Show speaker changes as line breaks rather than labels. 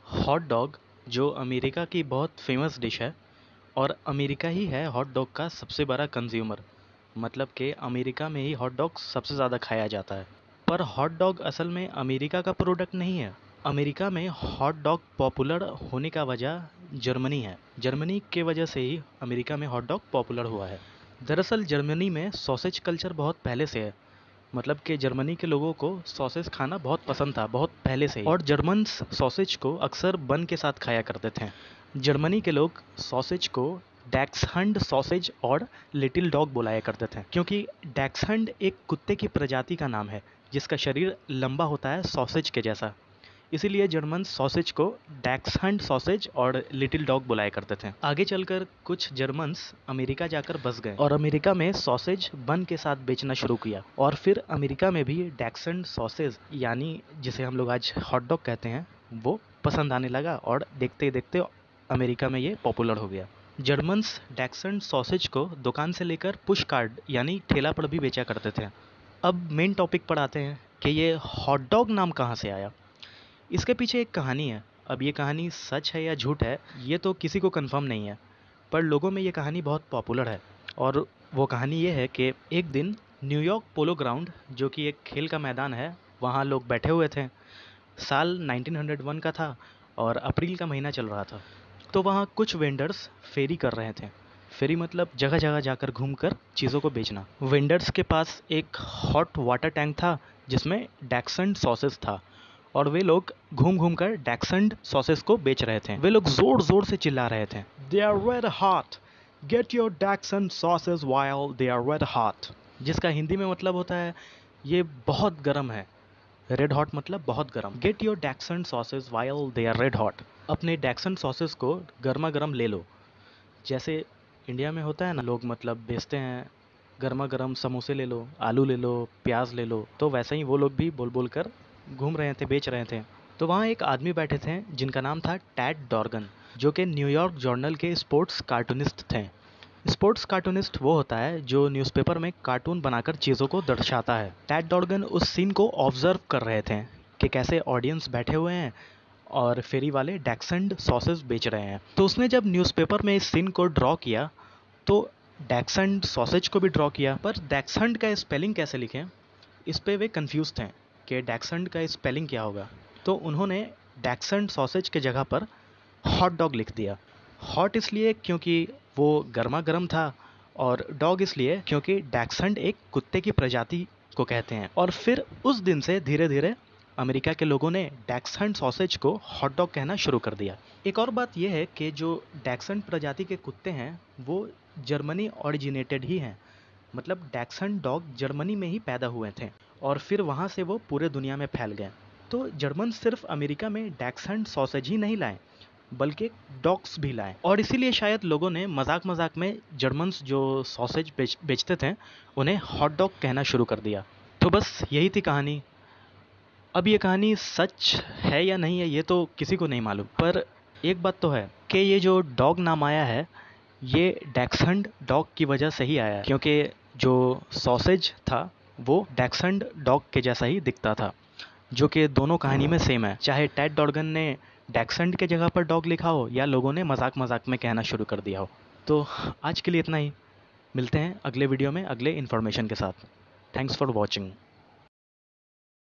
Hot dog जो America की बहुत फेमस डिश है और अमेरिका ही है हॉट डॉग का सबसे बड़ा कंज्यूमर। मतलब कि अमेरिका में ही हॉट डॉग सबसे ज़्यादा खाया जाता है। पर हॉट डॉग असल में अमेरिका का प्रोडक्ट नहीं है। अमेरिका में हॉट डॉग पॉपुलर होने का वजह जर्मनी है। जर्मनी के वजह से ही अमेरिका में हॉट डॉग पॉपुलर हुआ है। दरअसल जर्मनी में सॉसेज कल्चर बहुत पहले से है। मतलब कि जर्मनी के लोगों को सॉसेज खाना बहुत पसंद था, बहुत पहले से ही। और जर्मन्स सॉसेज को अक्सर बन के साथ खाया करते थे। जर्मनी के लोग सॉसेज को डैक्सहंड सॉसेज और लिटिल डॉग बुलाया करते थे, क्योंकि डैक्सहंड एक कुत्ते की प्रजाति का नाम है जिसका शरीर लंबा होता है सॉसेज के जैसा। इसीलिए जर्मन सॉसेज को डैक्सहंड सॉसेज और लिटिल डॉग बुलाया करते थे। आगे चलकर कुछ जर्मन्स अमेरिका जाकर बस गए और अमेरिका में सॉसेज बन के साथ बेचना शुरू किया। और फिर अमेरिका में भी डैक्सहंड सॉसेज यानी जिसे हम लोग आज हॉट डॉग कहते हैं वो पसंद आने लगा और देखते ही देखते अमेरिका में ये पॉपुलर हो गया। जर्मन्स डैक्सहंड सॉसेज को दुकान से लेकर पुश कार्ट यानी ठेला पर भी बेचा करते थे। अब मेन टॉपिक पर आते हैं कि ये हॉट डॉग नाम कहाँ से आया। इसके पीछे एक कहानी है। अब ये कहानी सच है या झूठ है ये तो किसी को कंफर्म नहीं है, पर लोगों में ये कहानी बहुत पॉपुलर है। और वो कहानी ये है कि एक दिन न्यूयॉर्क पोलो ग्राउंड, जो कि एक खेल का मैदान है, वहाँ लोग बैठे हुए थे। साल 1901 का था और अप्रैल का महीना चल रहा था। तो वहाँ कुछ वेंडर्स फेरी कर रहे थे। फेरी मतलब जगह जगह जाकर घूमकर चीज़ों को बेचना। वेंडर्स के पास एक हॉट वाटर टैंक था जिसमें डैक्सन्ड सॉसेस था और वे लोग घूम घूम कर डैक्सन्ड सॉसेस को बेच रहे थे। वे लोग जोर जोर से चिल्ला रहे थे, they are red hot, get your dachshund sausages while they are red hot. जिसका हिंदी में मतलब होता है ये बहुत गर्म है। रेड हॉट मतलब बहुत गर्म। Get your dachshund sausages while they are red hot. अपने डैक्सन्ड सॉसेस को गर्मा गर्म ले लो। जैसे इंडिया में होता है ना, लोग मतलब बेचते हैं गर्मा गर्म समोसे ले लो, आलू ले लो, प्याज ले लो, तो वैसे ही वो लोग भी बोल बोल कर घूम रहे थे, बेच रहे थे। तो वहाँ एक आदमी बैठे थे जिनका नाम था टैड डॉर्गन, जो कि न्यूयॉर्क जर्नल के स्पोर्ट्स कार्टूनिस्ट थे। स्पोर्ट्स कार्टूनिस्ट वो होता है जो न्यूज़पेपर में कार्टून बनाकर चीज़ों को दर्शाता है। टैड डॉर्गन उस सीन को ऑब्जर्व कर रहे थे कि कैसे ऑडियंस बैठे हुए हैं और फेरी वाले डैक्सन्ड सॉसेस बेच रहे हैं। तो उसने जब न्यूज़पेपर में इस सीन को ड्रॉ किया तो डैक्सन्ड सॉसेज को भी ड्रॉ किया, पर डैक्सन्ड का स्पेलिंग कैसे लिखें इस पे वे कंफ्यूज थे कि डैक्सन्ड का स्पेलिंग क्या होगा। तो उन्होंने डैक्सन्ड सॉसेज के जगह पर हॉट डॉग लिख दिया। हॉट इसलिए क्योंकि वो गर्मा गर्म था और डॉग इसलिए क्योंकि डैक्सन्ड एक कुत्ते की प्रजाति को कहते हैं। और फिर उस दिन से धीरे धीरे अमेरिका के लोगों ने डैक्सन्ड सॉसेज को हॉट डॉग कहना शुरू कर दिया। एक और बात यह है कि जो डैक्सन्ड प्रजाति के कुत्ते हैं वो जर्मनी ओरिजिनेटेड ही हैं। मतलब डैक्सन्ड डॉग जर्मनी में ही पैदा हुए थे और फिर वहाँ से वो पूरे दुनिया में फैल गए। तो जर्मन सिर्फ अमेरिका में डैक्सन्ड सॉसेज ही नहीं लाए बल्कि डॉग्स भी लाए। और इसीलिए शायद लोगों ने मजाक मजाक में जर्मन्स जो सॉसेज बेचते थे उन्हें हॉट डॉग कहना शुरू कर दिया। तो बस यही थी कहानी। अब ये कहानी सच है या नहीं है ये तो किसी को नहीं मालूम, पर एक बात तो है कि ये जो डॉग नाम आया है ये डैक्सन्ड डॉग की वजह से ही आया है, क्योंकि जो सॉसेज था वो डैक्सन्ड डॉग के जैसा ही दिखता था, जो कि दोनों कहानी में सेम है। चाहे टैड डॉर्गन ने डैक्सन्ड के जगह पर डॉग लिखा हो या लोगों ने मजाक मजाक में कहना शुरू कर दिया हो। तो आज के लिए इतना ही। मिलते हैं अगले वीडियो में अगले इन्फॉर्मेशन के साथ। Thanks for watching.